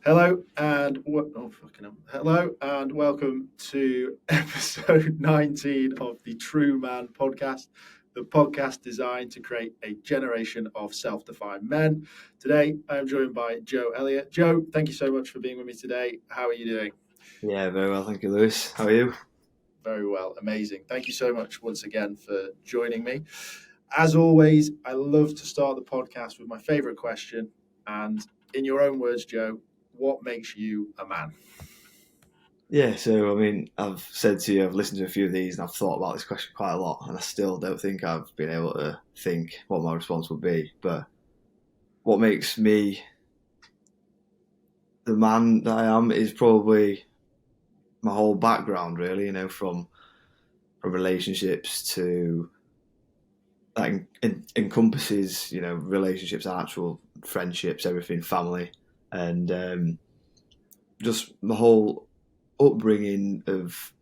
Hello and welcome to episode 19 of the TRUUMAN Podcast, the podcast designed to create a generation of self-defined men. Today, I am joined by Joe Elliot. Joe, thank you so much for being with me today. How are you doing? Yeah, very well, thank you, Lewis. How are you? Very well, amazing. Thank you so much once again for joining me. As always, I love to start the podcast with my favorite question. And in your own words, Joe, what makes you a man? Yeah, so I've said to you, I've listened to a few of these and I've thought about this question quite a lot, and I still don't think I've been able to think what my response would be. But what makes me the man that I am is probably my whole background, really, from relationships to that encompasses, relationships and actual friendships, everything, family, and just the whole upbringing of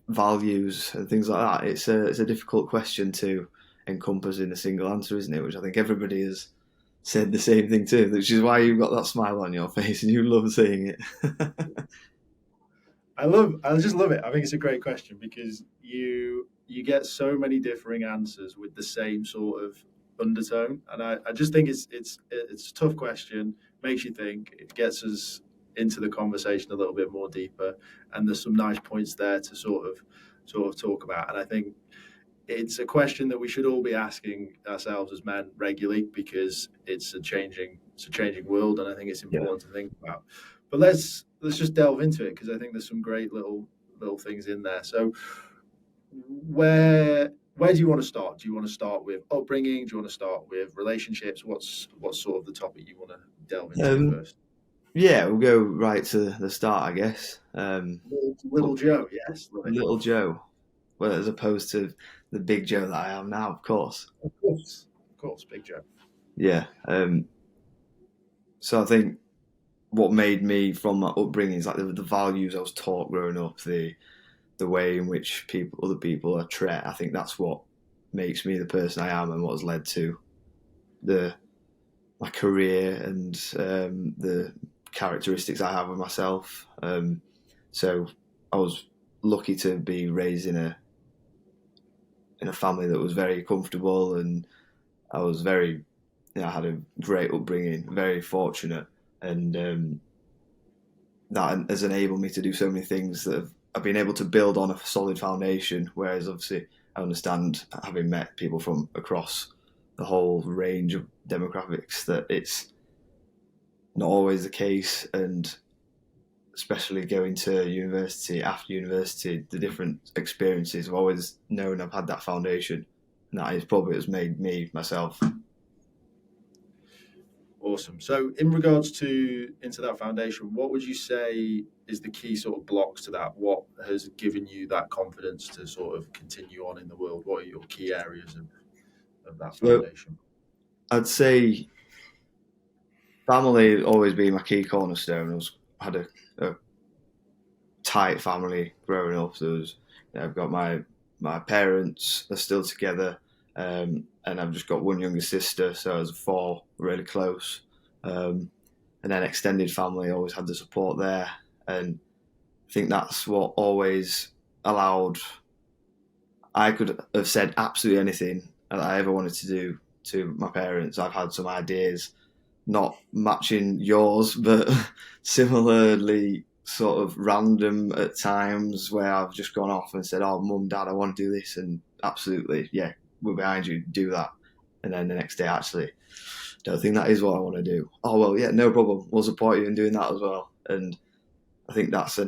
values and things like that. It's a difficult question to encompass in a single answer, isn't it? Which I think everybody has said the same thing too, which is why you've got that smile on your face and you love saying it. I just love it. I think it's a great question because you get so many differing answers with the same sort of undertone, and I just think it's a tough question. Makes you think. It gets us into the conversation a little bit more deeper, and there's some nice points there to sort of talk about. And I think it's a question that we should all be asking ourselves as men regularly because it's a changing world, and I think it's Yeah. important to think about. But let's just delve into it because I think there's some great little things in there. So where do you want to start? Do you want to start with upbringing? Do you want to start with relationships? What's sort of the topic you want to delve into Um, first? yeah, we'll go right to the start, I guess. Little Joe, yes, love it. Little Joe, well, as opposed to the big Joe that I am now, of course. Of course, Big Joe. Yeah. So I think what made me from my upbringing is like the values I was taught growing up, the way in which other people are treated. I think that's what makes me the person I am and what has led to the my career and the characteristics I have of myself. So I was lucky to be raised in a family that was very comfortable, and I was I had a great upbringing, very fortunate, and that has enabled me to do so many things that I've been able to build on a solid foundation. Whereas obviously I understand, having met people from across the whole range of demographics, that it's not always the case, and especially going to university, after university, the different experiences, I've always known I've had that foundation, and that is probably has made me myself. Awesome. So, in regards to into that foundation, what would you say is the key sort of blocks to that? What has given you that confidence to sort of continue on in the world? What are your key areas of that So foundation? I'd say family always been my key cornerstone. Had a tight family growing up. I've got my parents are still together, and I've just got one younger sister, so as four, really close. And then extended family, always had the support there, and I think that's what always allowed. I could have said absolutely anything that I ever wanted to do to my parents. I've had some ideas, not matching yours, but similarly sort of random at times, where I've just gone off and said, "Oh, mum, dad, I want to do this," and absolutely, yeah, we're behind you, do that. And then the next day, actually, don't think that is what I want to do. Oh well, yeah, no problem. We'll support you in doing that as well. And I think that's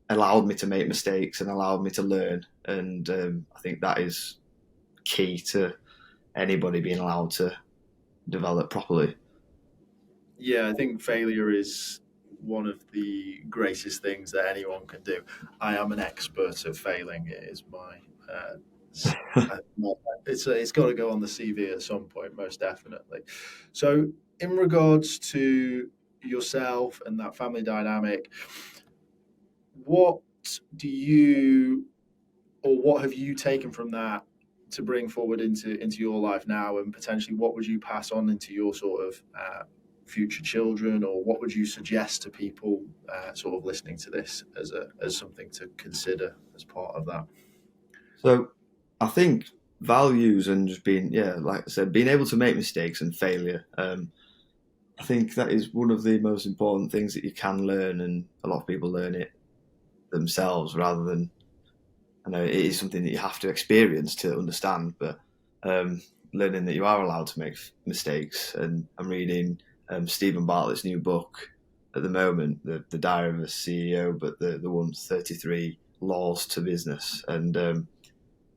allowed me to make mistakes and allowed me to learn. And I think that is key to anybody being allowed to develop properly. Yeah, I think failure is one of the greatest things that anyone can do. I am an expert at failing. It is my it's got to go on the CV at some point, most definitely. So, in regards to yourself and that family dynamic, what do you or what have you taken from that to bring forward into your life now, and potentially what would you pass on into your sort of future children, or what would you suggest to people sort of listening to this as something to consider as part of that? So I think values and just being, like I said, being able to make mistakes and failure. I think that is one of the most important things that you can learn, and a lot of people learn it themselves rather than, I know it is something that you have to experience to understand, but learning that you are allowed to make mistakes. And I'm reading Stephen Bartlett's new book at the moment, the Diary of a CEO, but the one 33 Laws to Business, and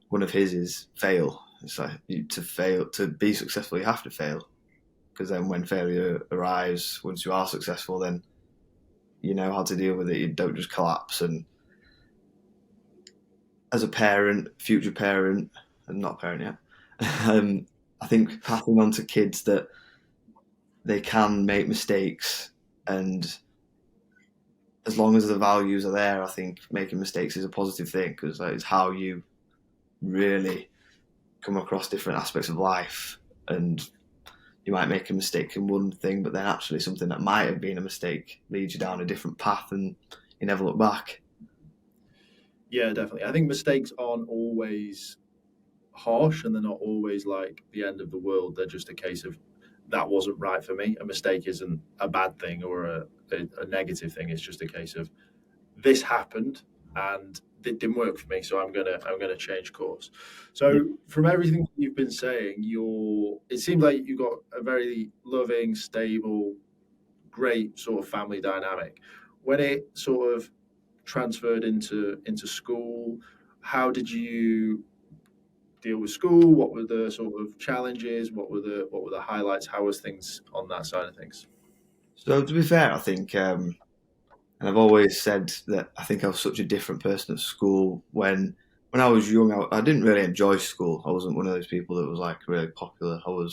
one of his is fail. It's like to be successful, you have to fail, because then when failure arrives, once you are successful, then you know how to deal with it. You don't just collapse. And as a parent, future parent, and not parent yet, I think passing on to kids that they can make mistakes, and as long as the values are there, I think making mistakes is a positive thing, because that is how you really come across different aspects of life. And you might make a mistake in one thing, but then actually something that might have been a mistake leads you down a different path, and you never look back. Yeah, definitely. I think mistakes aren't always harsh, and they're not always like the end of the world. They're just a case of, that wasn't right for me. A mistake isn't a bad thing or a negative thing. It's just a case of, this happened and it didn't work for me, so I'm gonna change course. So from everything you've been saying, it seems like you've got a very loving, stable, great sort of family dynamic. When it sort of transferred into school, how did you deal with school? What were the sort of challenges? What were the highlights? How was things on that side of things? So to be fair, I think, and I've always said that I think I was such a different person at school. When I was young, I didn't really enjoy school. I wasn't one of those people that was like really popular. I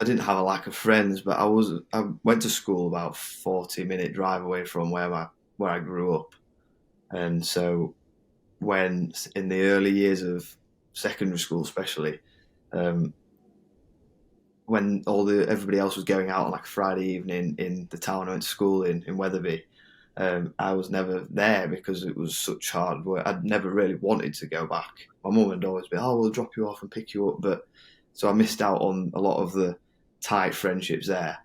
didn't have a lack of friends, but I went to school about 40-minute drive away from where I grew up. And so when in the early years of secondary school, especially, when everybody else was going out on like a Friday evening in the town I went to school in Wetherby, I was never there because it was such hard work. I'd never really wanted to go back. My mum would always be, "Oh, we'll drop you off and pick you up," but so I missed out on a lot of the tight friendships there.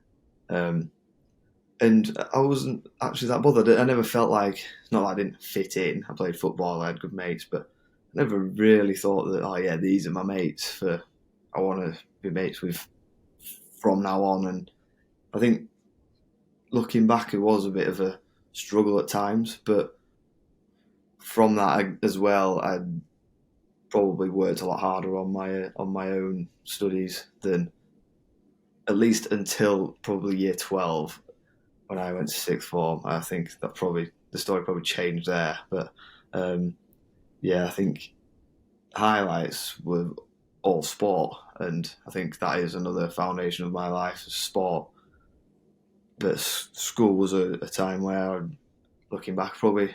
And I wasn't actually that bothered. I never felt like, it's not like I didn't fit in. I played football, I had good mates, but I never really thought that, oh yeah, these are my mates I want to be mates with from now on. And I think looking back, it was a bit of a struggle at times, but from that as well, I probably worked a lot harder on my own studies than, at least until probably year 12, when I went to sixth form. I think that the story probably changed there. But I think highlights were all sport, and I think that is another foundation of my life, is sport. But school was a time where, looking back, probably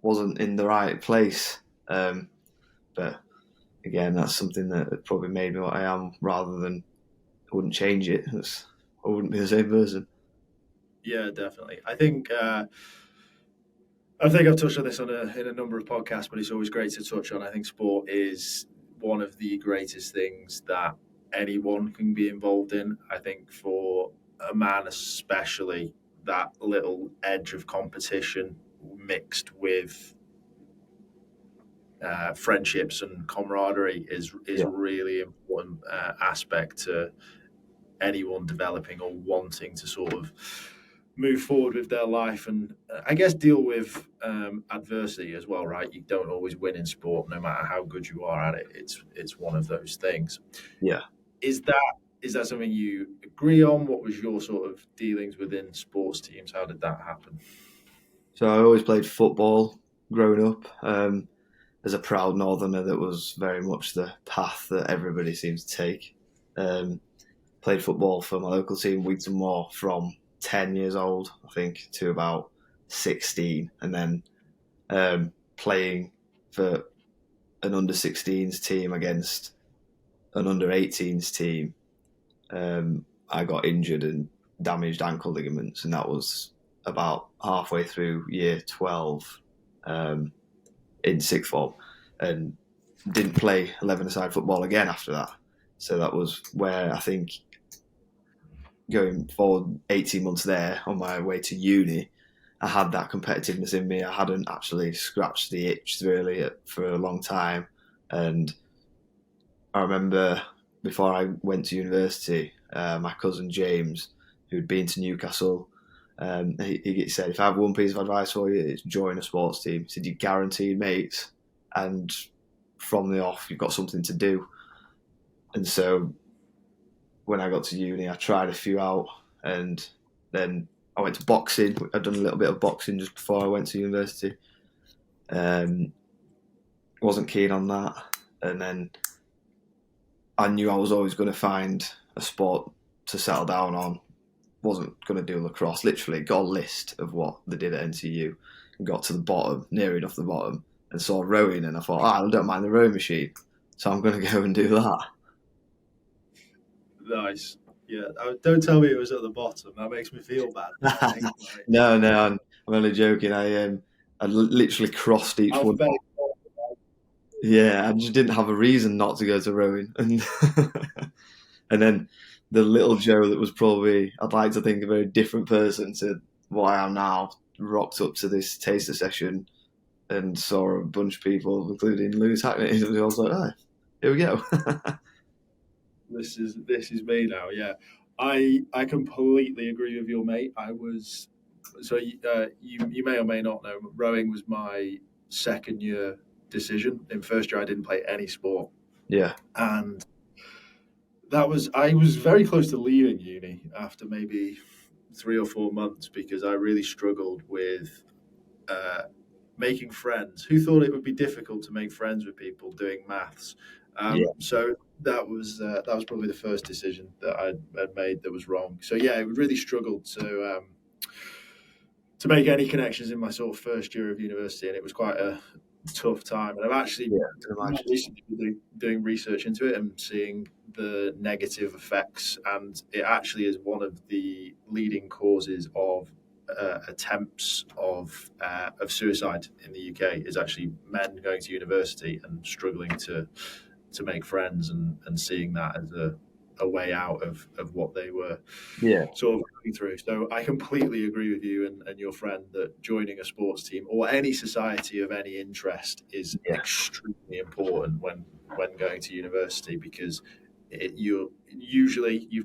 wasn't in the right place. But again, that's something that probably made me what I am, rather than, I wouldn't change it. I wouldn't be the same person. Yeah, definitely. I think I've touched on this in a number of podcasts, but it's always great to touch on. I think sport is one of the greatest things that anyone can be involved in. I think for a man especially, that little edge of competition mixed with friendships and camaraderie is a really important aspect to anyone developing or wanting to sort of move forward with their life, and I guess deal with adversity as well, right? You don't always win in sport, no matter how good you are at it. It's one of those things. Yeah. Is that something you agree on? What was your sort of dealings within sports teams? How did that happen? So I always played football growing up. As a proud northerner, that was very much the path that everybody seems to take. Played football for my local team, Wheaton Moor, from 10 years old, I think, to about 16, and then playing for an under-16s team against an under-18s team. I got injured and damaged ankle ligaments, and that was about halfway through year 12 in sixth form, and didn't play 11-a-side football again after that. So that was where I think going forward 18 months there on my way to uni, I had that competitiveness in me. I hadn't actually scratched the itch really for a long time. And I remember before I went to university, my cousin James, who'd been to Newcastle, he said, if I have one piece of advice for you, it's join a sports team. He said, you're guaranteed mates, and from the off, you've got something to do. And so when I got to uni, I tried a few out, and then I went to boxing. I'd done a little bit of boxing just before I went to university. Wasn't keen on that. And then I knew I was always going to find a sport to settle down on. Wasn't going to do lacrosse. Literally got a list of what they did at NTU and got to the bottom, near enough the bottom, and saw rowing, and I thought, I don't mind the rowing machine, so I'm going to go and do that. Nice. Yeah, don't tell me it was at the bottom. That makes me feel bad. No, I'm only joking. I literally crossed each one. Yeah, I just didn't have a reason not to go to rowing. And then the little Joe that was probably, I'd like to think, a very different person to what I am now, rocked up to this taster session and saw a bunch of people, including Lewis Hackney. I was like, oh, here we go. This is me now. Yeah, I completely agree with your mate. You may or may not know, rowing was my second year decision. In first year, I didn't play any sport. Yeah, and I was very close to leaving uni after maybe 3 or 4 months because I really struggled with making friends. Who thought it would be difficult to make friends with people doing maths? So that was probably the first decision that I had made that was wrong. So yeah, I really struggled to make any connections in my sort of first year of university, and it was quite a tough time. And I've actually recently been doing research into it and seeing the negative effects, and it actually is one of the leading causes of attempts of suicide in the UK is actually men going to university and struggling to make friends and seeing that as a way out of what they were sort of going through. So I completely agree with you and your friend that joining a sports team or any society of any interest is extremely important when going to university, because you've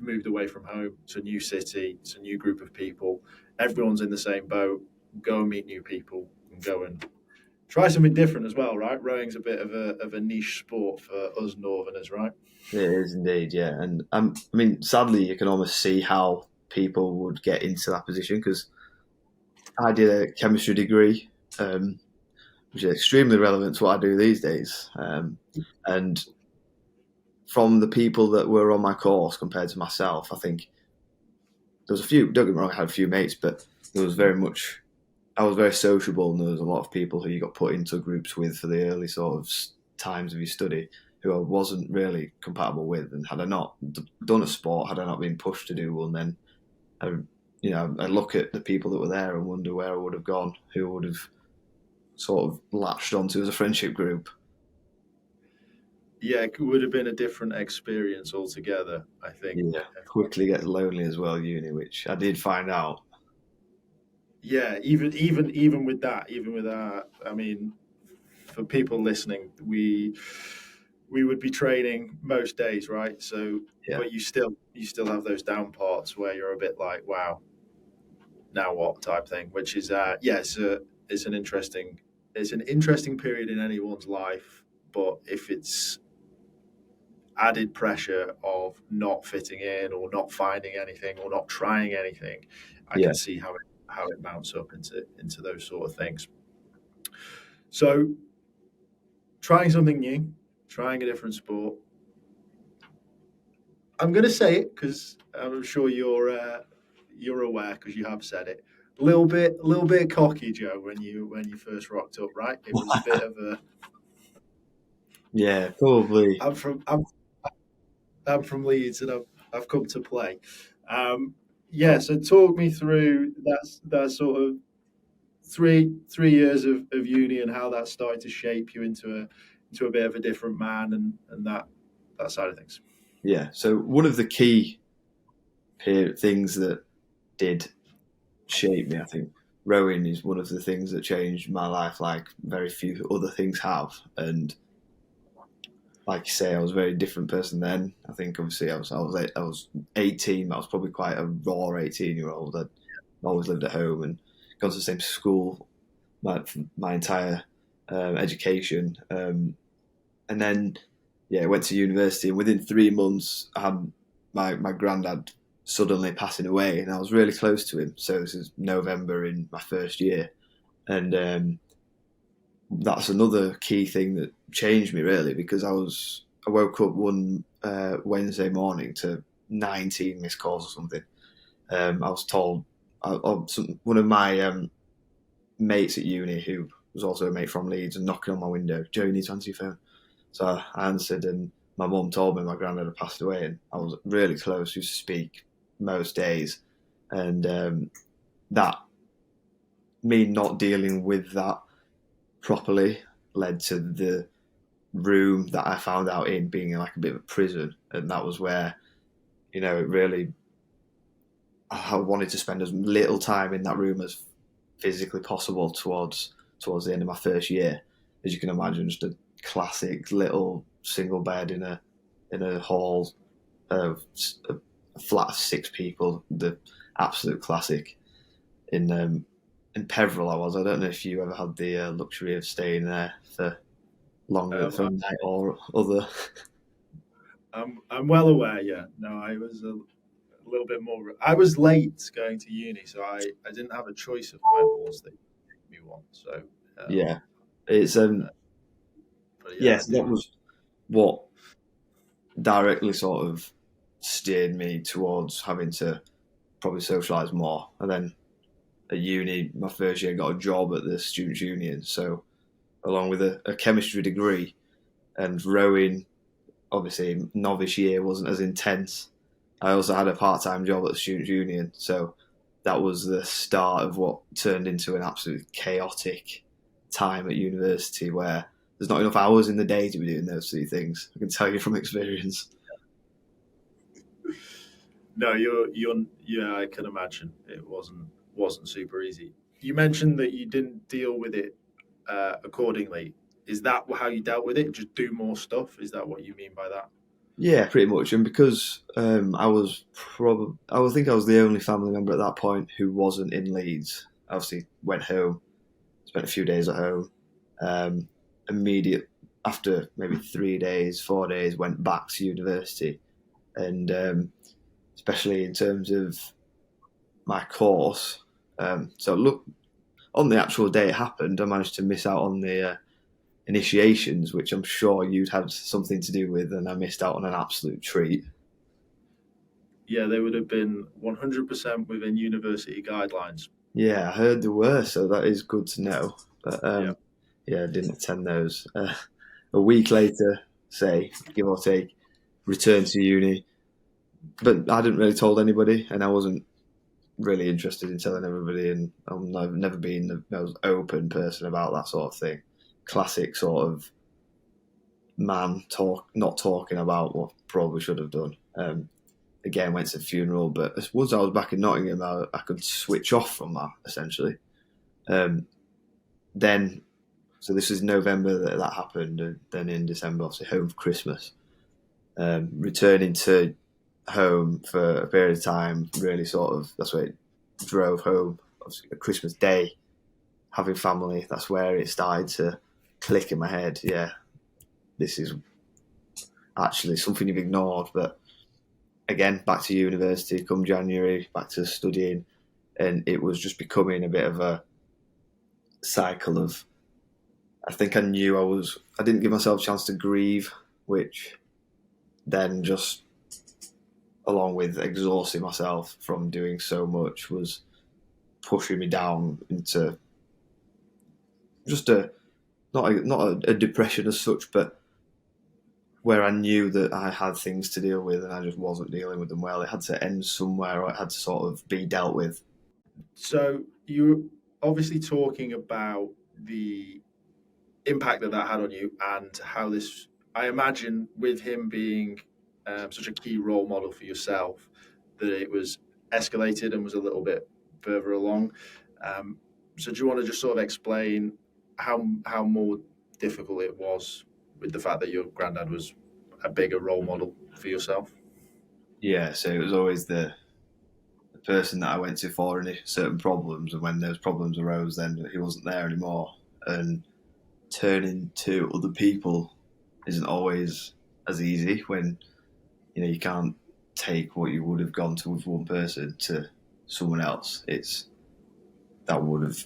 moved away from home. It's a new city, it's a new group of people, everyone's in the same boat. Go and meet new people and go and try something different as well, right? Rowing's a bit of a niche sport for us Northerners, right? It is indeed, yeah. And I mean, sadly, you can almost see how people would get into that position, because I did a chemistry degree, which is extremely relevant to what I do these days. And from the people that were on my course compared to myself, I think there was a few, don't get me wrong, I had a few mates, but there was I was very sociable, and there was a lot of people who you got put into groups with for the early sort of times of your study who I wasn't really compatible with. And had I not done a sport, had I not been pushed to do one, then I look at the people that were there and wonder where I would have gone, who I would have sort of latched onto as a friendship group. Yeah, it would have been a different experience altogether, I think. Yeah, quickly gets lonely as well, uni, which I did find out. Yeah, even with that, I mean, for people listening, we would be training most days, right? So, but you still have those down parts where you're a bit like, wow, now what type thing, which is it's an interesting period in anyone's life, but if it's added pressure of not fitting in or not finding anything or not trying anything, I can see how it mounts up into those sort of things. So trying something new, trying a different sport. I'm going to say it because I'm sure you're aware, because you have said it. A little bit cocky, Joe, when you first rocked up, right? It was a bit of a probably. I'm from Leeds and I've come to play. Yeah, so talk me through that sort of three years of uni and how that started to shape you into a bit of a different man and that side of things. Yeah. So one of the key things that did shape me, I think, rowing is one of the things that changed my life like very few other things have. And like you say, I was a very different person then. I think obviously I was 18. I was probably quite a raw 18-year-old. I'd always lived at home and gone to the same school my entire education. And then, yeah, went to university. And within 3 months, I had my granddad suddenly passing away, and I was really close to him. So this is November in my first year, and that's another key thing that changed me really, because I woke up one Wednesday morning to 19 missed calls or something. I was told one of my mates at uni, who was also a mate from Leeds, and knocking on my window, "Joe, you need to answer your phone." So I answered, and my mum told me my granddad had passed away, and I was really close. Used to speak most days, and that me not dealing with that properly led to the room that I found out in being like a bit of a prison, and that was where, it really, I wanted to spend as little time in that room as physically possible towards the end of my first year. As you can imagine, just a classic little single bed in a hall of a flat of 6 people, the absolute classic. In Peveril, I don't know if you ever had the luxury of staying there for longer for a night or other. I'm well aware. Yeah, no, I was a little bit more. I was late going to uni, so I didn't have a choice of my halls that you want. So Yeah, it's but yeah, yes, that was what directly sort of steered me towards having to probably socialise more. And then at uni, my first year, I got a job at the Students' Union. So along with a chemistry degree and rowing, obviously novice year wasn't as intense. I also had a part-time job at the Students' Union. So that was the start of what turned into an absolute chaotic time at university, where there's not enough hours in the day to be doing those 2 things. I can tell you from experience. no, yeah, I can imagine it wasn't super easy. You mentioned that you didn't deal with it accordingly. Is that how you dealt with it? Just do more stuff? Is that what you mean by that? Yeah, pretty much. And because I think I was the only family member at that point who wasn't in Leeds. I obviously went home, spent a few days at home. Immediate after maybe 3 days, 4 days, went back to university, and especially in terms of my course. So look, on the actual day it happened, I managed to miss out on the initiations, which I'm sure you'd had something to do with, and I missed out on an absolute treat. Yeah, they would have been 100% within university guidelines. Yeah, I heard there were, so that is good to know. But Yeah. yeah, I didn't attend those. A week later, say, give or take, returned to uni, but I hadn't really told anybody, and I wasn't really interested in telling everybody, and I've never been the most open person about that sort of thing. Classic sort of man not talking about what probably should have done. Again, went to the funeral, but once I was back in Nottingham, I could switch off from that, essentially. Then, so this is November that happened, and then in December, obviously home for Christmas. Returning to home for a period of time, really sort of, that's where it drove home. Obviously, Christmas Day, having family, that's where it started to click in my head. Yeah, this is actually something you've ignored. But again, back to university, come January, back to studying, and it was just becoming a bit of a cycle of, I think I knew I didn't give myself a chance to grieve, which then just, along with exhausting myself from doing so much, was pushing me down into just not a depression as such, but where I knew that I had things to deal with and I just wasn't dealing with them well. It had to end somewhere, or it had to sort of be dealt with. So you're obviously talking about the impact that had on you, and how this, I imagine, with him being such a key role model for yourself, that it was escalated and was a little bit further along. So do you want to just sort of explain how more difficult it was with the fact that your granddad was a bigger role model for yourself? Yeah, so it was always the person that I went to for any certain problems, and when those problems arose, then he wasn't there anymore. And turning to other people isn't always as easy when you can't take what you would have gone to with one person to someone else. That would have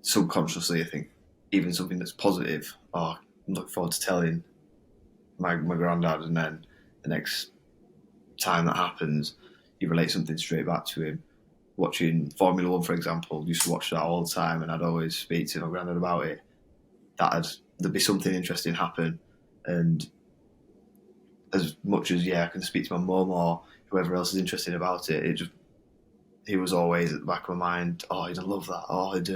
subconsciously, I think, even something that's positive. Oh, I'm looking forward to telling my granddad, and then the next time that happens, you relate something straight back to him. Watching Formula One, for example, used to watch that all the time, and I'd always speak to my granddad about it. There'd be something interesting happen, and as much as I can speak to my mum or whoever else is interested about it, he was always at the back of my mind. Oh, I'd love that. Oh, I'd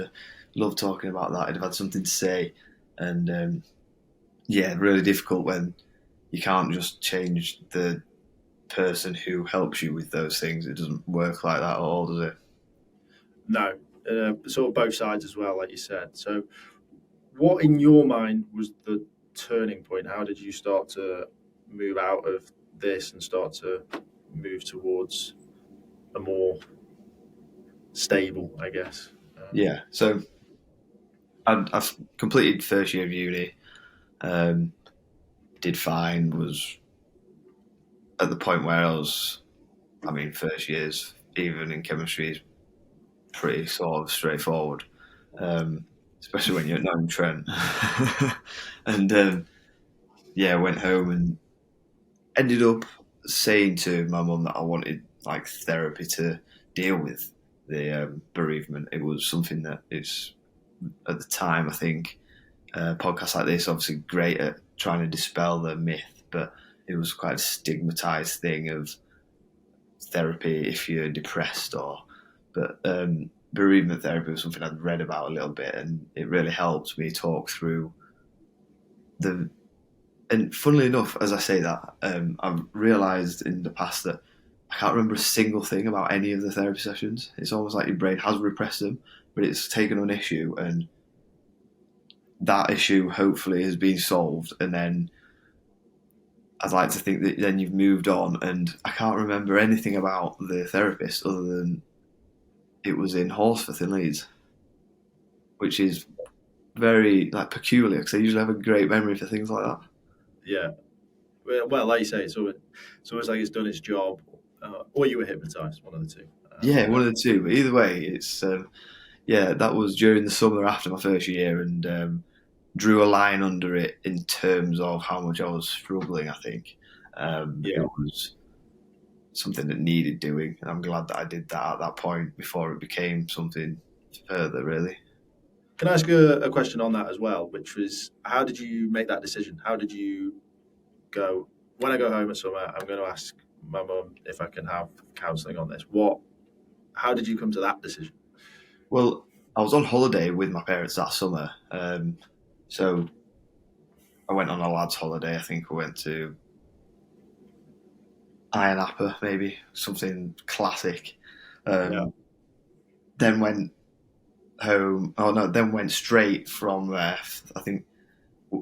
love talking about that. I'd have had something to say, and really difficult when you can't just change the person who helps you with those things. It doesn't work like that at all, does it? No, sort of both sides as well, like you said. So what in your mind was the turning point? How did you start to move out of this and start to move towards a more stable, I guess? Yeah, so I've completed first year of uni, did fine, was at the point where first years, even in chemistry, is pretty sort of straightforward, especially when you're not in Trent. And went home and ended up saying to my mum that I wanted like therapy to deal with the bereavement. It was something that is, at the time, I think, podcasts like this obviously great at trying to dispel the myth, but it was quite a stigmatized thing of therapy if you're depressed but bereavement therapy was something I'd read about a little bit, and it really helped me talk through and funnily enough, as I say that, I've realised in the past that I can't remember a single thing about any of the therapy sessions. It's almost like your brain has repressed them, but it's taken on an issue, and that issue hopefully has been solved, and then I'd like to think that then you've moved on, and I can't remember anything about the therapist other than it was in Horsforth in Leeds, which is very peculiar because I usually have a great memory for things like that. Yeah. Well, like you say, it's always like it's done its job, or you were hypnotised, one of the two. One of the two. But either way, it's that was during the summer after my first year, and drew a line under it in terms of how much I was struggling. I think it was something that needed doing, and I'm glad that I did that at that point before it became something further. Really. Can I ask you a question on that as well, which was, how did you make that decision? How did you go, when I go home at summer, I'm going to ask my mum if I can have counselling on this? How did you come to that decision? Well, I was on holiday with my parents that summer. So I went on a lad's holiday. I think I went to Iron Apple, maybe, something classic. Then went home. Oh no, then went straight from there. I think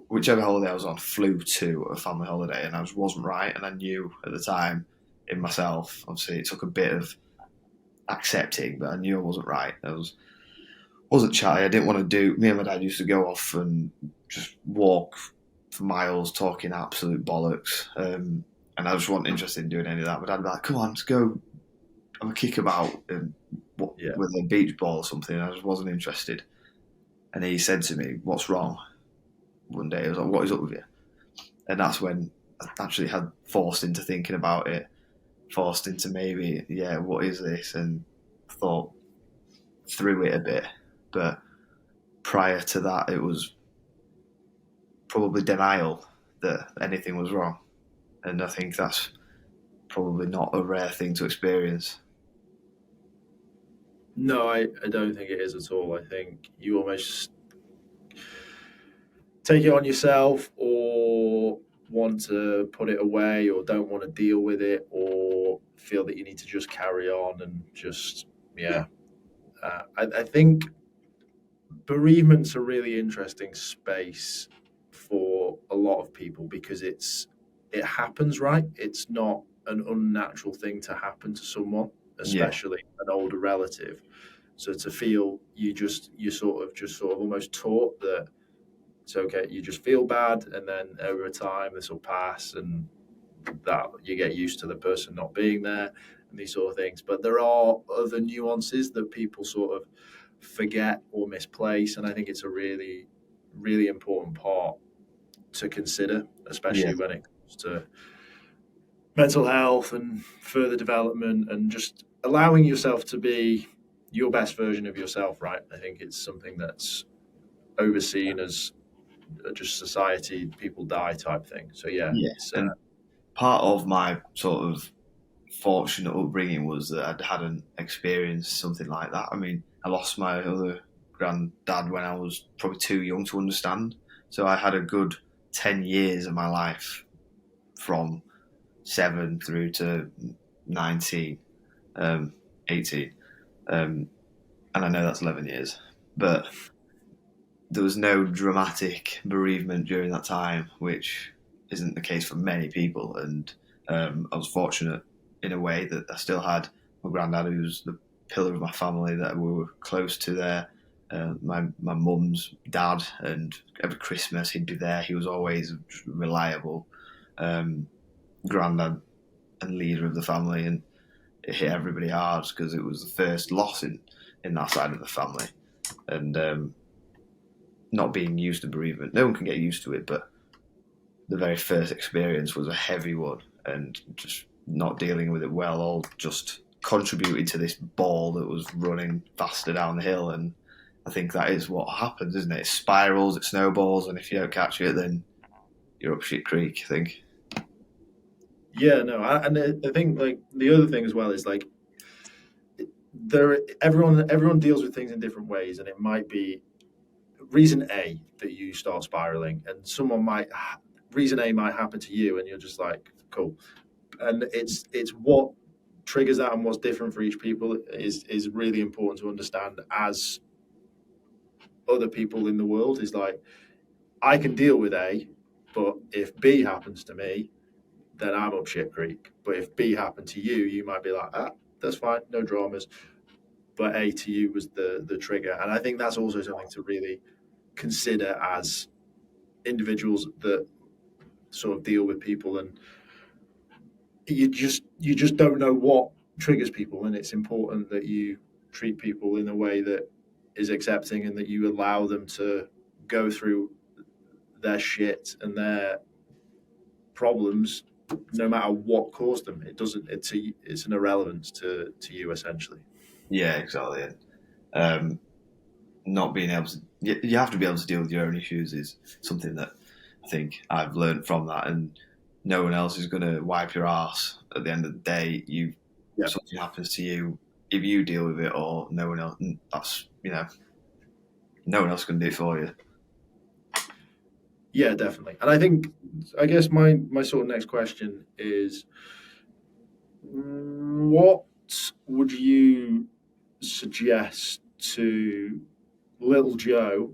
whichever holiday I was on, flew to a family holiday, and I just wasn't right. And I knew at the time in myself, obviously it took a bit of accepting, but I knew I wasn't right. Wasn't chatty. I didn't want to do. Me and my dad used to go off and just walk for miles talking absolute bollocks, and I just wasn't interested in doing any of that. My dad would be like, "Come on, let's go have a kick about with a beach ball or something." And I just wasn't interested. And he said to me, "What's wrong?" One day I was like, "What is up with you?" And that's when I actually had forced into thinking about it, forced into maybe, what is this? And thought through it a bit. But prior to that, it was probably denial that anything was wrong. And I think that's probably not a rare thing to experience. No, I don't think it is at all. I think you almost take it on yourself, or want to put it away, or don't want to deal with it, or feel that you need to just carry on and just, yeah. I think bereavement's a really interesting space for a lot of people because it happens, right? It's not an unnatural thing to happen to someone, especially an older relative. So to feel you sort of almost taught that it's okay, you just feel bad, and then over time this will pass, and that you get used to the person not being there and these sort of things. But there are other nuances that people sort of forget or misplace, and I think it's a really, really important part to consider, especially when it comes to mental health and further development and just allowing yourself to be your best version of yourself, right? I think it's something that's overseen as just society, people die type thing. So And part of my sort of fortunate upbringing was that I hadn't experienced something like that. I mean, I lost my other granddad when I was probably too young to understand. So I had a good 10 years of my life from 7 through to 19, 18. And I know that's 11 years. But there was no dramatic bereavement during that time, which isn't the case for many people. And I was fortunate in a way that I still had my granddad, who was the pillar of my family, that we were close to there. My mum's dad, and every Christmas he'd be there. He was always reliable granddad and leader of the family, and it hit everybody hard because it was the first loss in that side of the family. And not being used to bereavement, no one can get used to it, but the very first experience was a heavy one, and just not dealing with it well all just contributed to this ball that was running faster down the hill. And I think that is what happens, isn't it? It spirals, it snowballs, and if you don't catch it, then you're up shit creek, I think. Yeah, no, and I think like the other thing as well is like everyone deals with things in different ways, and it might be reason A that you start spiraling, and reason A might happen to you, and you're just like, cool. And it's what triggers that and what's different for each people is really important to understand as other people in the world. Is like, I can deal with A, but if B happens to me, then I'm up shit creek. But if B happened to you, you might be like, that's fine, no dramas. But A to you was the trigger. And I think that's also something to really consider as individuals that sort of deal with people, and you just don't know what triggers people, and it's important that you treat people in a way that is accepting and that you allow them to go through their shit and their problems no matter what caused them. It's an irrelevance to you essentially. Yeah, exactly. Not being able to, you have to be able to deal with your own issues is something that I think I've learned from that, and no one else is going to wipe your ass at the end of the day. Something happens to you, if you deal with it, or no one else, that's, no one else can do it for you. Yeah, definitely. And I guess my sort of next question is, what would you suggest to little Joe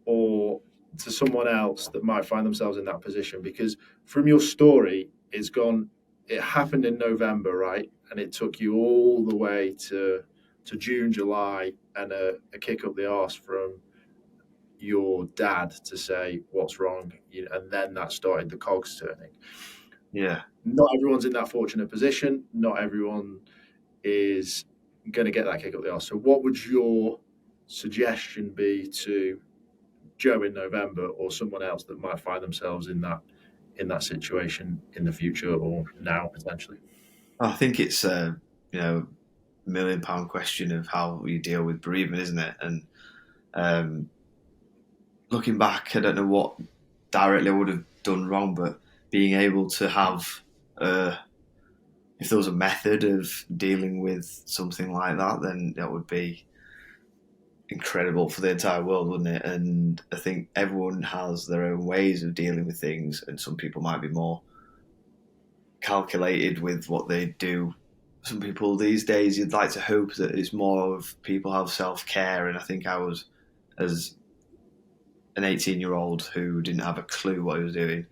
or to someone else that might find themselves in that position? Because from your story, it happened in November, right? And it took you all the way to June, July, and a kick up the arse from your dad to say what's wrong, and then that started the cogs turning. Yeah. Not everyone's in that fortunate position. Not everyone is going to get that kick up the arse. So what would your suggestion be to Joe in November, or someone else that might find themselves in that situation in the future or now potentially? I think it's a £1 million question of how you deal with bereavement, isn't it? And looking back, I don't know what directly I would have done wrong, but being able to have, if there was a method of dealing with something like that, then that would be incredible for the entire world, wouldn't it? And I think everyone has their own ways of dealing with things, and some people might be more calculated with what they do. Some people these days, you'd like to hope that it's more of people have self-care, and I think I was, as an 18-year-old who didn't have a clue what he was doing,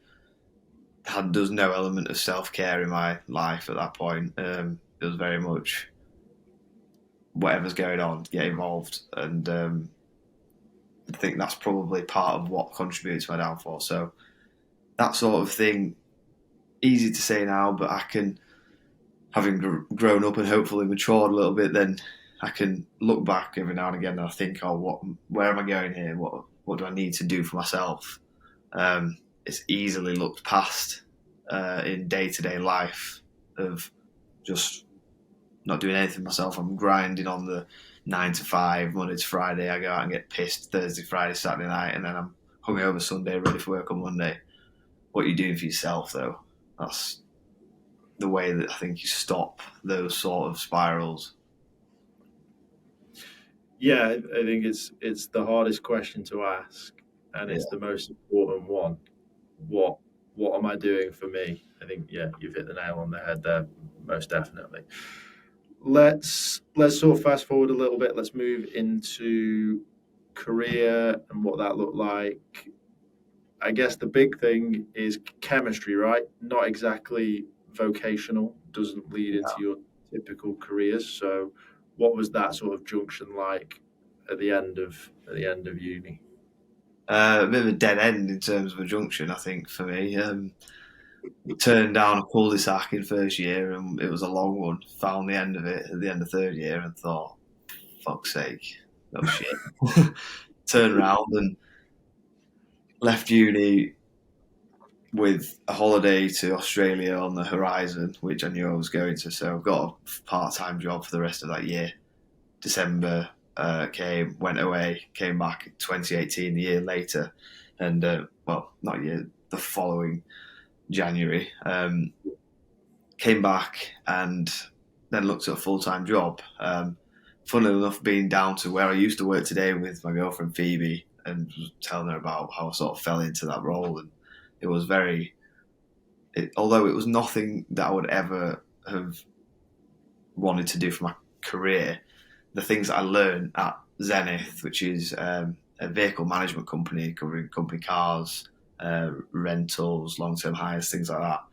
there's no element of self-care in my life at that point. It was very much whatever's going on, get involved, and I think that's probably part of what contributed to my downfall. So that sort of thing, easy to say now, but I can, having grown up and hopefully matured a little bit, then I can look back every now and again and I think, where am I going here? What do I need to do for myself? It's easily looked past in day-to-day life of just not doing anything myself. I'm grinding on the 9 to 5, Monday to Friday. I go out and get pissed Thursday, Friday, Saturday night, and then I'm hungover Sunday, ready for work on Monday. What are you doing for yourself, though? That's the way that I think you stop those sort of spirals. Yeah, I think it's the hardest question to ask, and it's the most important one. What am I doing for me? I think, yeah, you've hit the nail on the head there, most definitely. Let's sort of fast forward a little bit. Let's move into career and what that looked like. I guess the big thing is chemistry, right? Not exactly vocational, doesn't lead into your typical careers. So what was that sort of junction like at the end of uni? A bit of a dead end in terms of a junction, I think, for me. Turned down a cul-de-sac in first year, and it was a long one. Found the end of it at the end of third year and thought, fuck's sake, no shit. Turned around and left uni with a holiday to Australia on the horizon, which I knew I was going to. So I got a part-time job for the rest of that year. December came, went away, came back in 2018, the year later, and not year, the following January, came back and then looked at a full-time job. Funnily enough, being down to where I used to work today with my girlfriend Phoebe, and was telling her about how I sort of fell into that role, and it was although it was nothing that I would ever have wanted to do for my career, the things that I learned at Zenith, which is a vehicle management company covering company cars, rentals, long-term hires, things like that.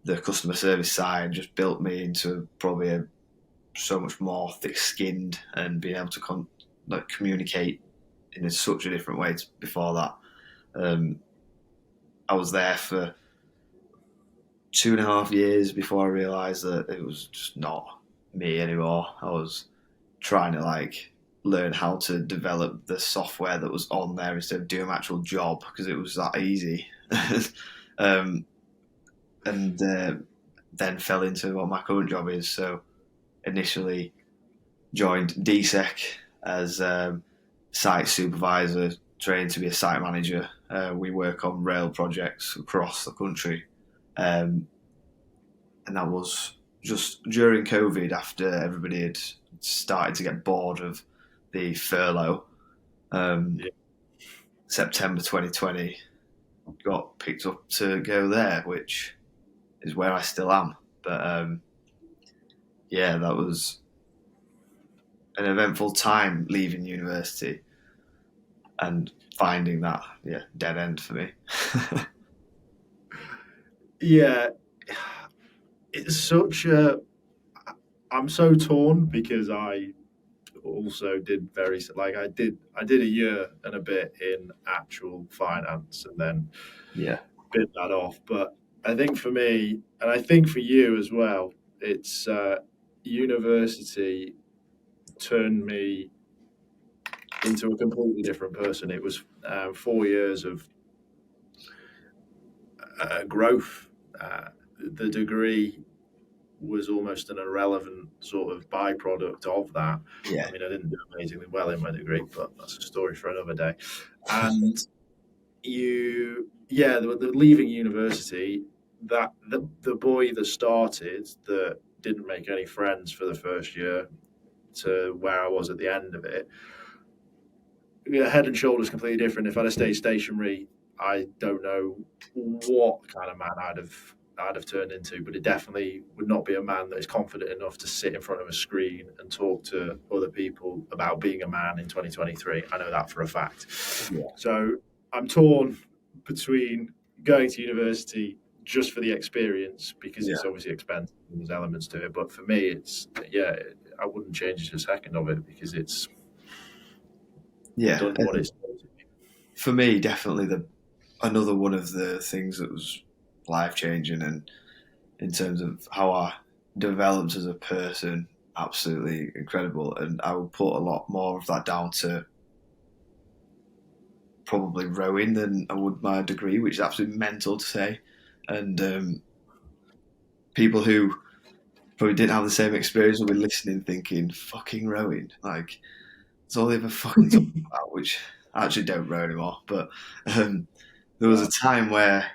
The customer service side just built me into probably so much more thick-skinned and being able to communicate in such a different way to before that. I was there for 2.5 years before I realised that it was just not me anymore. I was trying to learn how to develop the software that was on there instead of doing my actual job because it was that easy. And then fell into what my current job is. So initially joined DSEC as site supervisor, trained to be a site manager. We work on rail projects across the country. And that was just during COVID, after everybody had started to get bored of the furlough. September 2020, got picked up to go there, which is where I still am. But that was an eventful time leaving university and finding that dead end for me. Yeah, it's such I'm so torn because I also did I did a year and a bit in actual finance and then bit that off. But I think for me, and I think for you as well, it's university turned me into a completely different person. It was 4 years of growth. The degree was almost an irrelevant sort of byproduct of that. I mean, I didn't do amazingly well in my degree, but that's a story for another day. And the leaving university, that the boy that started that didn't make any friends for the first year to where I was at the end of it, head and shoulders completely different. If I'd have stayed stationary, I don't know what kind of man I'd have turned into, but it definitely would not be a man that is confident enough to sit in front of a screen and talk to other people about being a man in 2023. I know that for a fact. Yeah. So I'm torn between going to university just for the experience, because it's obviously expensive and there's elements to it. But for me, it's, I wouldn't change a second of it, because it's done what it's done to me. For me, definitely another one of the things that was life-changing, and in terms of how I developed as a person, absolutely incredible. And I would put a lot more of that down to probably rowing than I would my degree, which is absolutely mental to say. And people who probably didn't have the same experience will be listening thinking, fucking rowing, like it's all they ever fucking talk about, which I actually don't row anymore. But there was a time where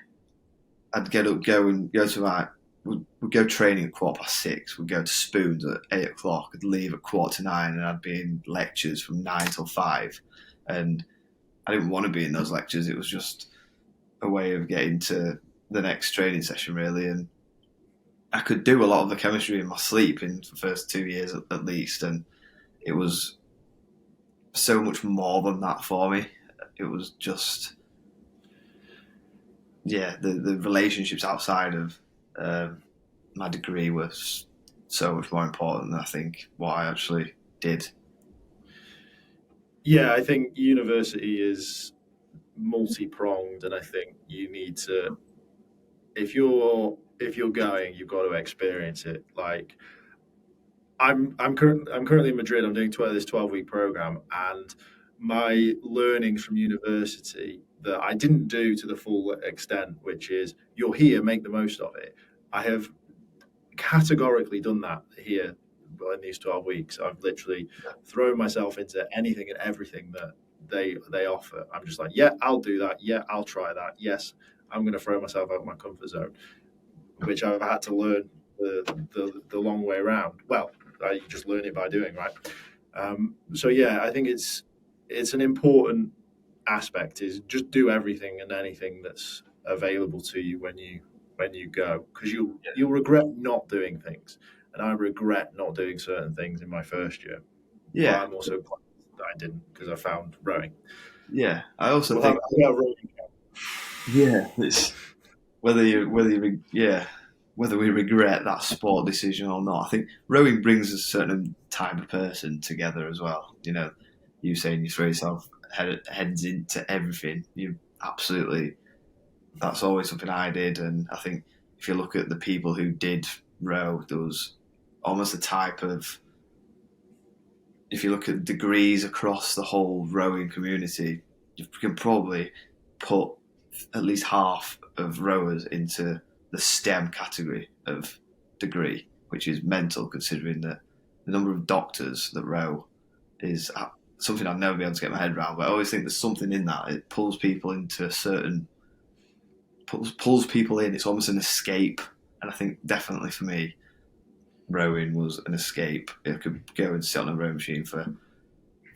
I'd get up, go to we'd go training at 6:15. We'd go to Spoons at 8:00. I'd leave at 9:15, and I'd be in lectures from 9 till 5. And I didn't want to be in those lectures. It was just a way of getting to the next training session, really. And I could do a lot of the chemistry in my sleep in the first 2 years at least. And it was so much more than that for me. It was just, the relationships outside of my degree was so much more important than I think what I actually did. Yeah, I think university is multi-pronged, and I think you need to, if you're going, you've got to experience it. Like I'm currently in Madrid. I'm doing this 12-week program, and my learnings from university that I didn't do to the full extent, which is you're here, make the most of it. I have categorically done that here in these 12 weeks. I've literally thrown myself into anything and everything that they offer. I'm just like, yeah, I'll do that. Yeah, I'll try that. Yes, I'm going to throw myself out of my comfort zone, which I've had to learn the long way around. Well, you just learn it by doing, right? So yeah, I think it's an important aspect, is just do everything and anything that's available to you when you go, because you'll regret not doing things. And I regret not doing certain things in my first year. Yeah. But I'm also glad that I didn't, because I found rowing. Yeah, I also think. Yeah, it's whether we regret that sport decision or not. I think rowing brings a certain type of person together as well. You know, you saying you throw yourself heads into everything. You absolutely. That's always something I did, and I think if you look at the people who did row, there was almost a type of. If you look at degrees across the whole rowing community, you can probably put at least half of rowers into the STEM category of degree, which is mental, considering that the number of doctors that row is something I'll never be able to get my head around. But I always think there's something in that. It pulls people into pulls people in. It's almost an escape. And I think definitely for me, rowing was an escape. I could go and sit on a rowing machine for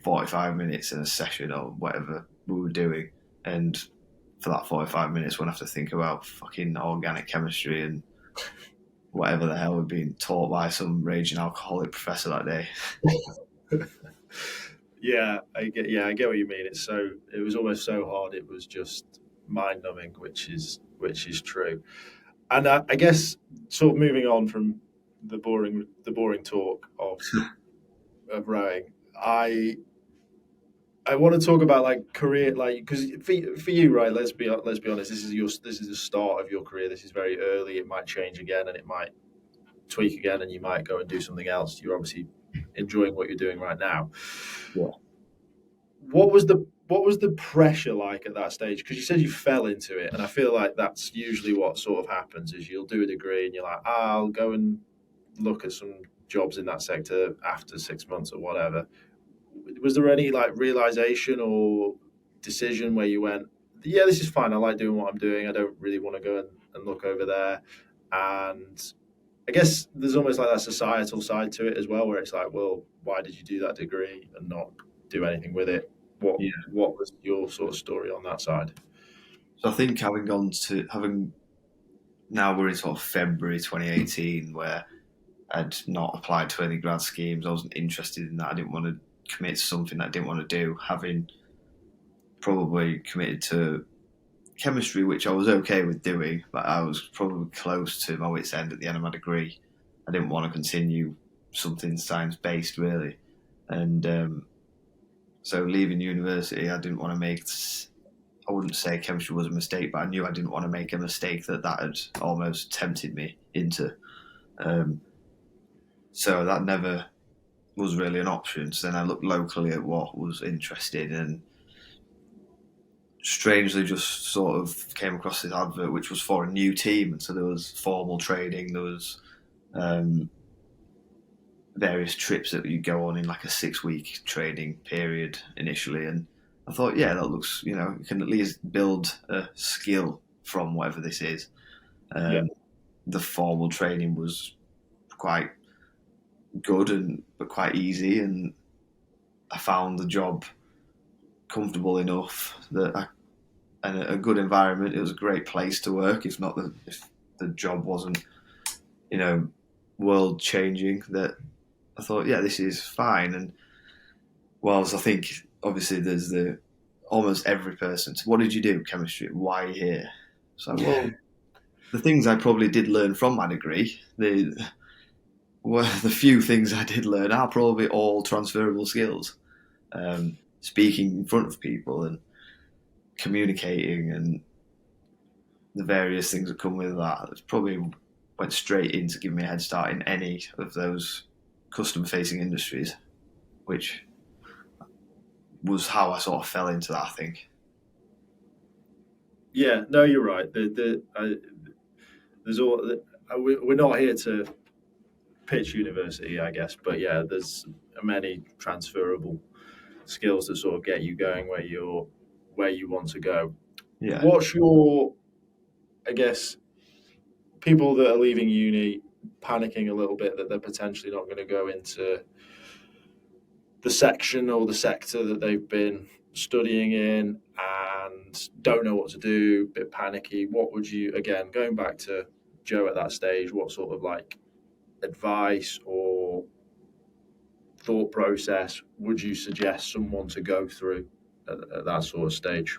45 minutes in a session or whatever we were doing, and for that 45 minutes wouldn't have to think about fucking organic chemistry and whatever the hell we're being taught by some raging alcoholic professor that day. Yeah, I get what you mean. It was almost so hard. It was just mind numbing, which is true. And I guess sort of moving on from the boring talk of rowing, I want to talk about like career, like, because for you, right? Let's be honest. This is the start of your career. This is very early. It might change again, and it might tweak again, and you might go and do something else. You're obviously enjoying what you're doing right now. Yeah. What was the pressure like at that stage? Because you said you fell into it, and I feel like that's usually what sort of happens. Is you'll do a degree, and you're like, I'll go and look at some jobs in that sector after 6 months or whatever. Was there any like realization or decision where you went, yeah, this is fine. I like doing what I'm doing. I don't really want to go and look over there. And I guess there's almost like that societal side to it as well, where it's like, well, why did you do that degree and not do anything with it? Yeah. What was your sort of story on that side? So I think having now we're in sort of February 2018, where I'd not applied to any grad schemes. I wasn't interested in that. I didn't want to commit to something that I didn't want to do. Having probably committed to chemistry, which I was okay with doing, but I was probably close to my wit's end at the end of my degree. I didn't want to continue something science-based, really. And so leaving university, I didn't want to make... I wouldn't say chemistry was a mistake, but I knew I didn't want to make a mistake that had almost tempted me into. So that never was really an option. So then I looked locally at what was interesting, and strangely just sort of came across this advert which was for a new team. And so there was formal training, there was various trips that you go on in like a 6-week training period initially. And I thought, yeah, that looks, you can at least build a skill from whatever this is. The formal training was quite good but quite easy, and I found the job comfortable enough and a good environment. It was a great place to work, if the job wasn't, world changing, that I thought, yeah, this is fine. And whilst I think obviously there's almost every person, so what did you do? Chemistry. Why are you here? So, well, the things I probably did learn from my degree, the few things I did learn are probably all transferable skills. Speaking in front of people and communicating and the various things that come with that. It probably went straight in to give me a head start in any of those customer-facing industries, which was how I sort of fell into that, I think. Yeah, no, you're right. We're not here to pitch university, I guess, but yeah, there's many transferable skills that sort of get you going where you want to go. Yeah. What's your, I guess, people that are leaving uni panicking a little bit that they're potentially not going to go into the section or the sector that they've been studying in and don't know what to do, a bit panicky. What would you, again, going back to Joe at that stage, what sort of like advice or thought process would you suggest someone to go through at that sort of stage?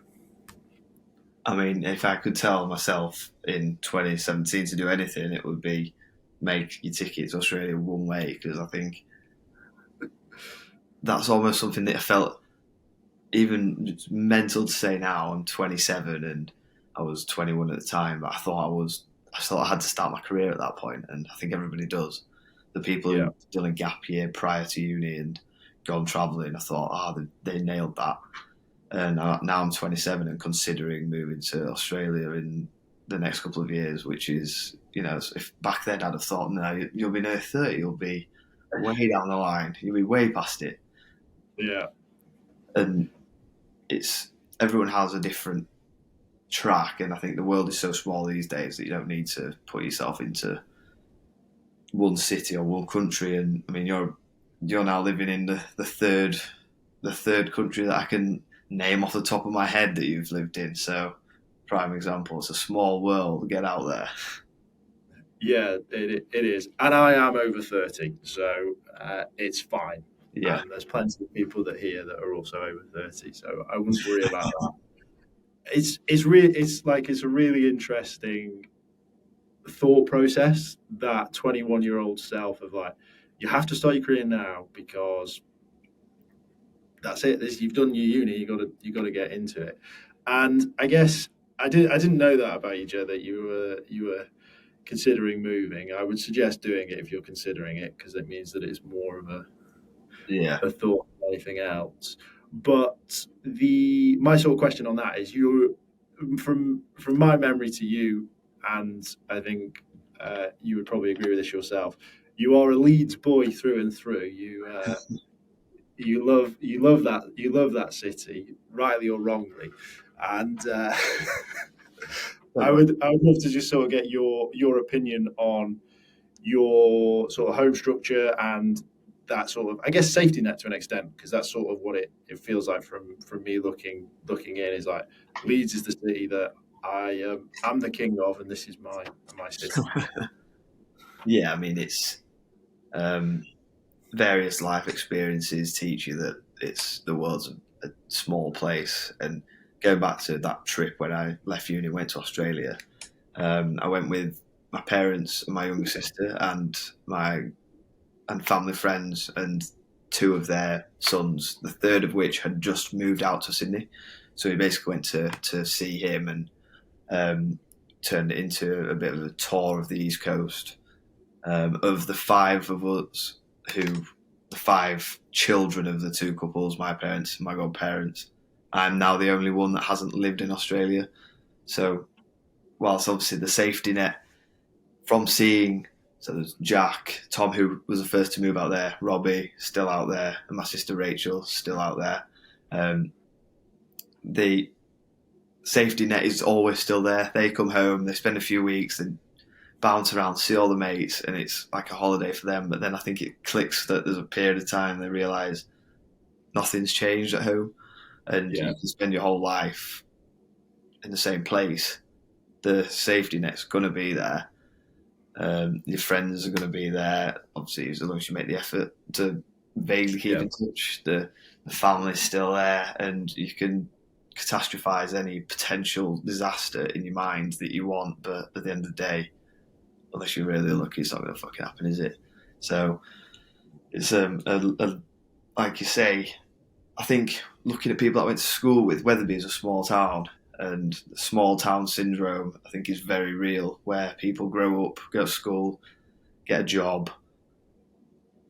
I mean, if I could tell myself in 2017 to do anything, it would be make your ticket to Australia one way, because I think that's almost something that I felt even mental to say now. I'm 27 and I was 21 at the time, but I thought I had to start my career at that point, and I think everybody does. The people who've done a gap year prior to uni and gone travelling, I thought, they nailed that. And now I'm 27 and considering moving to Australia in the next couple of years, which is, if back then I'd have thought, no, you'll be near 30, you'll be way down the line, you'll be way past it. Yeah. And everyone has a different track, and I think the world is so small these days that you don't need to put yourself into one city or one country. And I mean, you're now living in the third country that I can name off the top of my head that you've lived in. So, prime example, it's a small world. Get out there. Yeah, it is. And I am over 30, so it's fine. Yeah. And there's plenty of people that are also over 30, so I wouldn't worry about that. It's a really interesting thought process, that 21-year-old self of like, you have to start your career now because that's it. You've done your uni. You got to get into it. And I guess I didn't know that about you, Joe, that you were considering moving. I would suggest doing it if you're considering it, because it means that it's more of a thought than anything else. But my sort of question on that is, from my memory to you, and I think you would probably agree with this yourself, you are a Leeds boy through and through. You love that city, rightly or wrongly. And I would love to just sort of get your opinion on your sort of home structure and that sort of, I guess, safety net to an extent, because that's sort of what it feels like from me looking in, is like Leeds is the city that I'm the king of, and this is my city. Yeah, I mean, it's various life experiences teach you that the world's a small place. And going back to that trip when I left uni and went to Australia, I went with my parents and my younger sister and family friends and two of their sons, the third of which had just moved out to Sydney. So we basically went to see him and turned it into a bit of a tour of the East Coast. Of the five of us, the five children of the two couples, my parents and my godparents, I'm now the only one that hasn't lived in Australia. So whilst obviously the safety net from seeing, so there's Jack, Tom, who was the first to move out there, Robbie, still out there, and my sister Rachel, still out there. The safety net is always still there. They come home, they spend a few weeks, and bounce around, see all the mates, and it's like a holiday for them. But then I think it clicks that there's a period of time they realise nothing's changed at home, and you can spend your whole life in the same place. The safety net's going to be there. Your friends are going to be there, obviously, as long as you make the effort to vaguely keep in touch. The family's still there, and you can catastrophize any potential disaster in your mind that you want, but at the end of the day, unless you're really lucky, it's not going to fucking happen, is it? So it's like you say, I think looking at people I went to school with, Wetherby is a small town, and the small town syndrome I think is very real, where people grow up, go to school, get a job,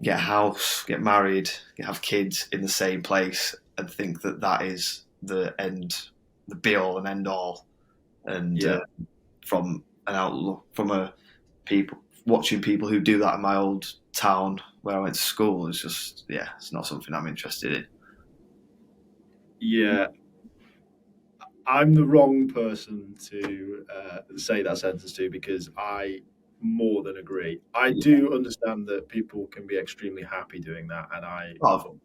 get a house, get married, have kids in the same place, and think that is the end, the be all and end all. And from an outlook, watching people who do that in my old town where I went to school, is just, it's not something I'm interested in. Yeah. I'm the wrong person to say that sentence to, because I more than agree. I do understand that people can be extremely happy doing that, and I'm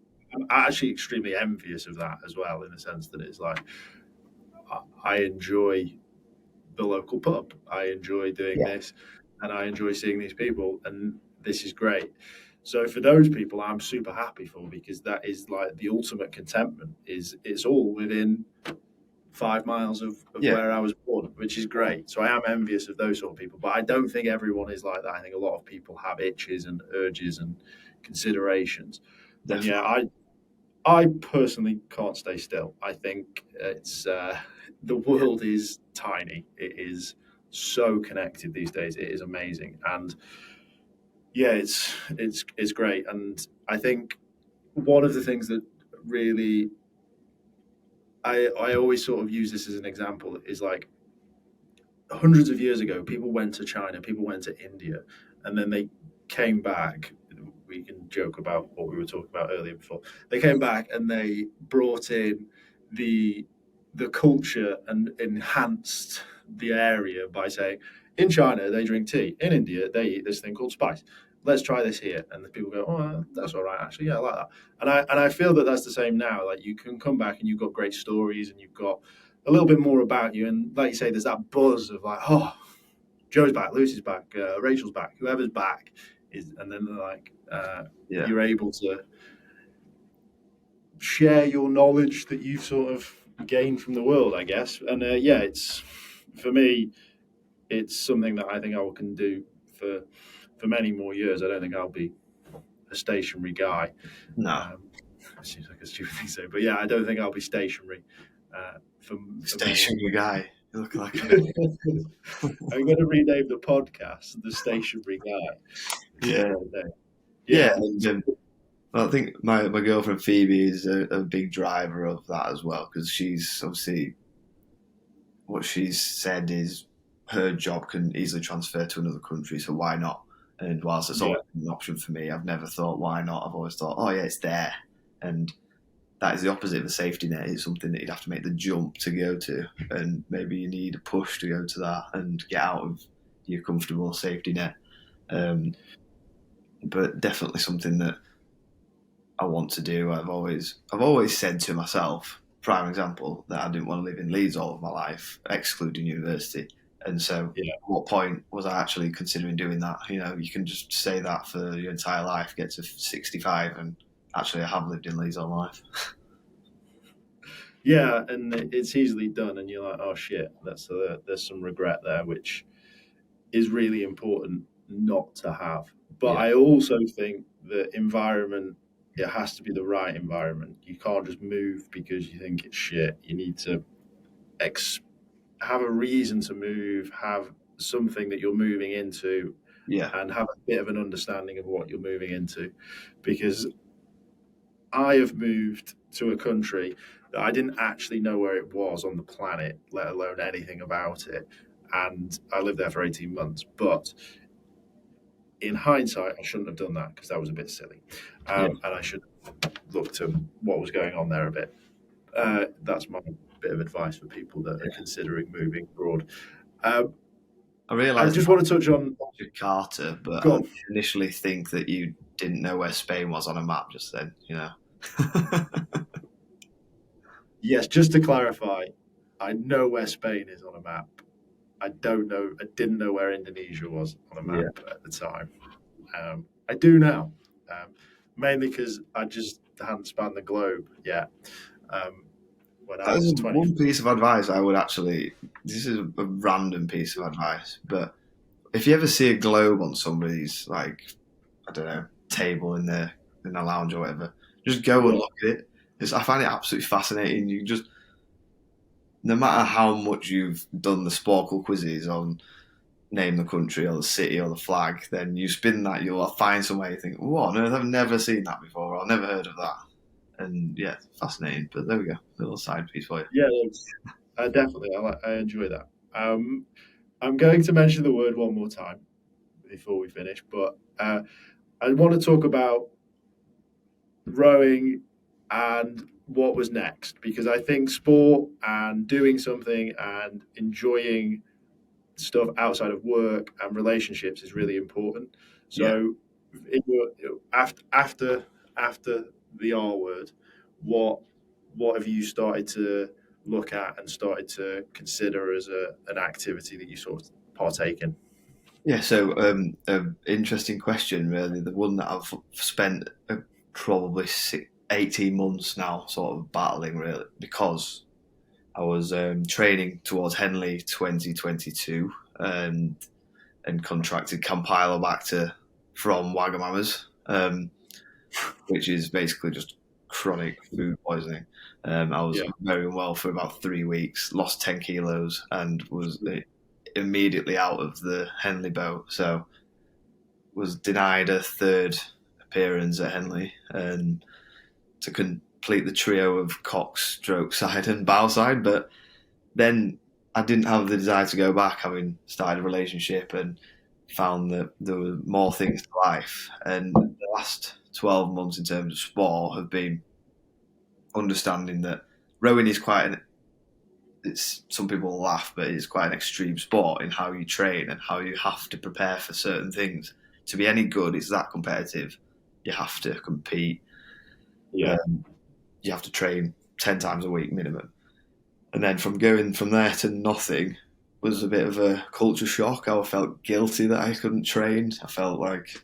actually extremely envious of that as well, in the sense that it's like I enjoy the local pub, I enjoy doing this, and I enjoy seeing these people, and this is great. So for those people, I'm super happy for, because that is like the ultimate contentment. It's all within 5 miles of where I was born, which is great. So I am envious of those sort of people, but I don't think everyone is like that. I think a lot of people have itches and urges and considerations. Definitely. And I personally can't stay still. I think it's the world is tiny. It is so connected these days. It is amazing, and it's great. And I think one of the things that really I always sort of use this as an example is like hundreds of years ago, people went to China, people went to India, and then they came back. We can joke about what we were talking about earlier before. They came back and they brought in the culture and enhanced the area by saying, in China, they drink tea. In India, they eat this thing called spice. Let's try this here. And the people go, oh, that's all right, actually. Yeah, I like that. And I feel that that's the same now. Like, you can come back and you've got great stories and you've got a little bit more about you. And like you say, there's that buzz of like, oh, Joe's back, Lucy's back, Rachel's back, whoever's back. And then they're like, you're able to share your knowledge that you've sort of gained from the world, I guess. And it's, for me, it's something that I think I can do for many more years. I don't think I'll be a stationary guy. No. It seems like a stupid thing to say, but I don't think I'll be stationary. For stationary guy. You look like I'm going to rename the podcast The Stationary Guy. And, I think my girlfriend Phoebe is a big driver of that as well, because she's obviously, what she's said is her job can easily transfer to another country, so why not? And whilst it's always been an option for me, I've never thought why not. I've always thought, oh yeah, it's there. And that is the opposite of a safety net. It's something that you'd have to make the jump to go to, and maybe you need a push to go to that and get out of your comfortable safety net. But definitely something that I want to do. I've always said to myself, prime example, that I didn't want to live in Leeds all of my life, excluding university. And so, Yeah. at what point was I actually considering doing that? You know, you can just say that for your entire life, get to 65, and actually, I have lived in Leeds all my life. Yeah, and it's easily done, and you're like, oh shit, there's some regret there, which is really important not to have. But Yeah. I also think that environment, it has to be the right environment. You can't just move because you think it's shit. You need to have a reason to move, have something that you're moving into, Yeah. and have a bit of an understanding of what you're moving into. Because I have moved to a country that I didn't actually know where it was on the planet, let alone anything about it. And I lived there for 18 months. But in hindsight, I shouldn't have done that because that was a bit silly. And I should have looked at what was going on there a bit. That's my bit of advice for people that are considering moving abroad. I I realise just want to touch on Jakarta, but Go I on. initially think that you didn't know where Spain was on a map just then, you know. Yes, just to clarify, I know where Spain is on a map. I didn't know where Indonesia was on a map at the time. I do now, mainly because I just hadn't spanned the globe yet. When I That was is 20. one piece of advice I would actually. This is a random piece of advice, but if you ever see a globe on somebody's, like, I don't know, table in the lounge or whatever, just go and look at it. I find it absolutely fascinating. You just, no matter how much you've done the Sporkle quizzes on name the country or the city or the flag, then you spin that, you'll find somewhere you think, what on earth, I've never seen that before, or I've never heard of that. And yeah, fascinating. But there we go, a little side piece for you. Yeah, definitely. I enjoy that. I'm going to mention the word one more time before we finish, but I want to talk about rowing and what was next, because I think sport and doing something and enjoying stuff outside of work and relationships is really important. So, after the R word, what have you started to look at and started to consider as an activity that you sort of partake in? Yeah, so interesting question, really. The one that I've spent probably 18 months now sort of battling, really, because I was training towards Henley 2022 and contracted Campylobacter from Wagamama's, which is basically just chronic food poisoning. I was very unwell for about 3 weeks, lost 10 kilos, and was immediately out of the Henley boat. So was denied a third appearance at Henley, and to complete the trio of cock, stroke side, and bow side. But then I didn't have the desire to go back, having started a relationship and found that there were more things to life. And the last 12 months in terms of sport have been understanding that rowing is some people laugh, but it's quite an extreme sport in how you train and how you have to prepare for certain things. To be any good, it's that competitive. You have to compete. You have to train 10 times a week minimum. And then from going from there to nothing was a bit of a culture shock. I felt guilty that I couldn't train. I felt like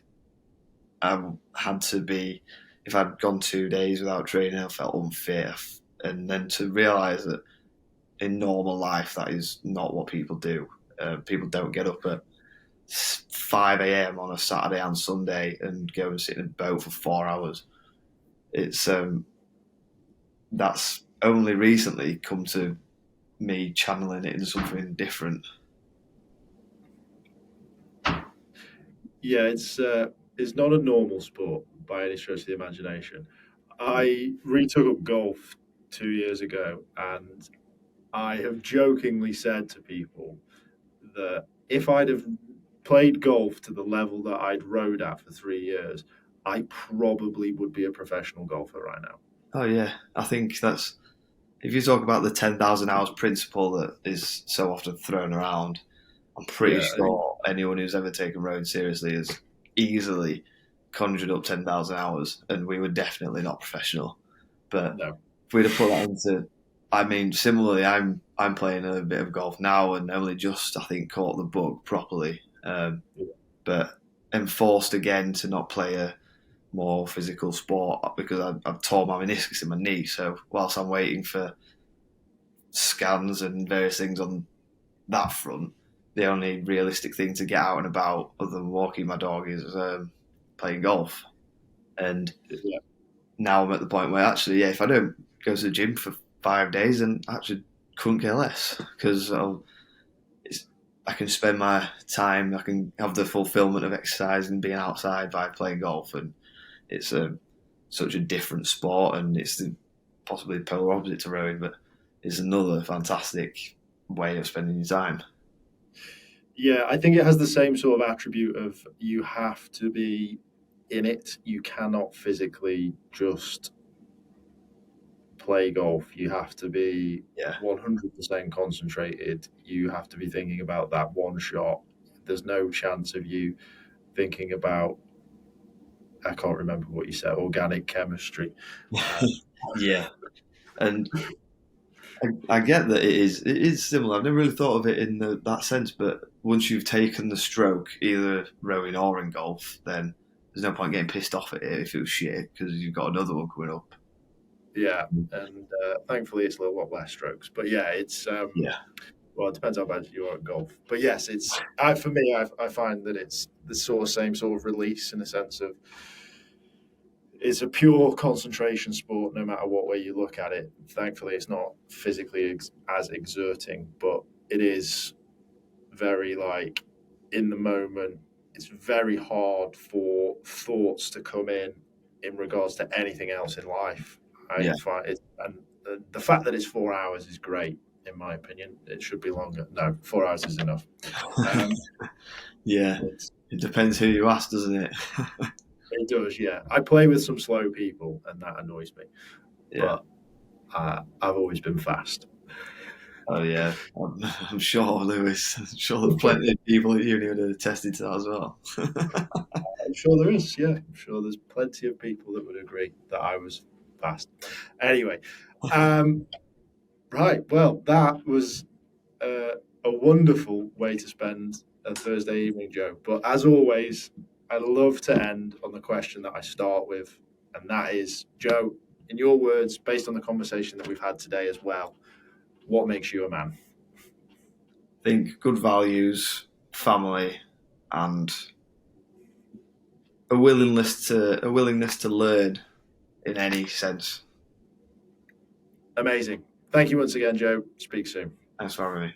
I had to be, if I'd gone 2 days without training, I felt unfit. And then to realise that in normal life, that is not what people do. People don't get up at 5 a.m. on a Saturday and Sunday and go and sit in a boat for 4 hours. It's that's only recently come to me channeling it into something different. Yeah, it's not a normal sport by any stretch of the imagination. I retook up golf 2 years ago, and I have jokingly said to people that if I'd have played golf to the level that I'd rowed at for 3 years, I probably would be a professional golfer right now. Oh yeah, I think that's, if you talk about the 10,000 hours principle that is so often thrown around, I'm pretty Yeah, sure anyone who's ever taken rowing seriously has easily conjured up 10,000 hours, and we were definitely not professional. But no. if we'd have put that into, I mean, similarly, I'm playing a bit of golf now, and only just, I think, caught the bug properly. But am forced again to not play a more physical sport because I've torn my meniscus in my knee. So whilst I'm waiting for scans and various things on that front, the only realistic thing to get out and about other than walking my dog is playing golf. And Yeah. now I'm at the point where actually, yeah, if I don't go to the gym for 5 days, then I actually couldn't care less because I can spend my time, I can have the fulfillment of exercise and being outside by playing golf, and it's such a different sport, and it's possibly the polar opposite to rowing, but it's another fantastic way of spending your time. Yeah, I think it has the same sort of attribute of you have to be in it. You cannot physically just play golf. You have to be 100% concentrated. You have to be thinking about that one shot. There's no chance of you thinking about, I can't remember what you said, organic chemistry. Yeah, and I get that it is similar. I've never really thought of it in that sense, but once you've taken the stroke, either rowing or in golf, then there's no point getting pissed off at it if it was shit because you've got another one coming up. Yeah, and thankfully it's a lot less strokes. But yeah, it's well, it depends how bad you are at golf. But yes, it's for me. I find that it's the same sort of release in the sense of it's a pure concentration sport, no matter what way you look at it. Thankfully, it's not physically as exerting, but it is very in the moment. It's very hard for thoughts to come in regards to anything else in life. I find it, and the fact that it's 4 hours is great, in my opinion. It should be longer. No, 4 hours is enough. Yeah, it depends who you ask, doesn't it? It does, yeah. I play with some slow people, and that annoys me. Yeah. But I've always been fast. Oh yeah, I'm sure, Lewis. I'm sure there's plenty of people at uni who are attested to that as well. I'm sure there is, yeah. I'm sure there's plenty of people that would agree that I was fast. Anyway, right. Well, that was a wonderful way to spend a Thursday evening, Joe. But as always, I love to end on the question that I start with, and that is, Joe, in your words, based on the conversation that we've had today as well, what makes you a man? I think good values, family, and a willingness to learn in any sense. Amazing. Thank you once again, Joe. Speak soon. Thanks for having me.